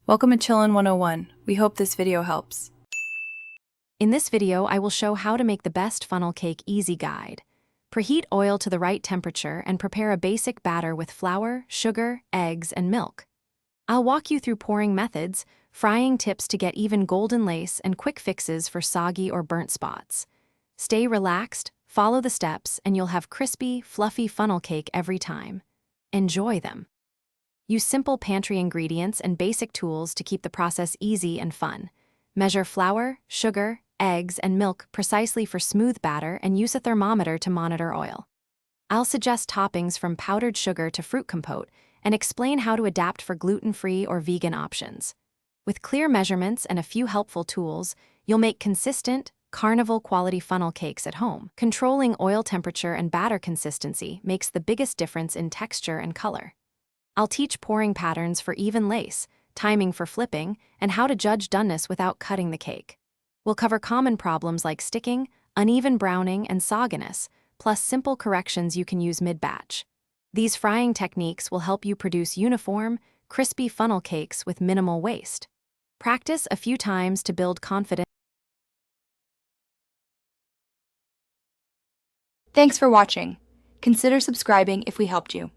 Welcome to Chillin' 101. We hope this video helps. In this video, I will show how to make the best funnel cake easy guide. Preheat oil to the right temperature and prepare a basic batter with flour, sugar, eggs, and milk. I'll walk you through pouring methods, frying tips to get even golden lace, and quick fixes for soggy or burnt spots. Stay relaxed, follow the steps, and you'll have crispy, fluffy funnel cake every time. Enjoy them. Use simple pantry ingredients and basic tools to keep the process easy and fun. Measure flour, sugar, eggs, and milk precisely for smooth batter and use a thermometer to monitor oil. I'll suggest toppings from powdered sugar to fruit compote and explain how to adapt for gluten-free or vegan options. With clear measurements and a few helpful tools, you'll make consistent, carnival-quality funnel cakes at home. Controlling oil temperature and batter consistency makes the biggest difference in texture and color. I'll teach pouring patterns for even lace, timing for flipping, and how to judge doneness without cutting the cake. We'll cover common problems like sticking, uneven browning, and sogginess, plus simple corrections you can use mid-batch. These frying techniques will help you produce uniform, crispy funnel cakes with minimal waste. Practice a few times to build confidence. Thanks for watching. Consider subscribing if we helped you.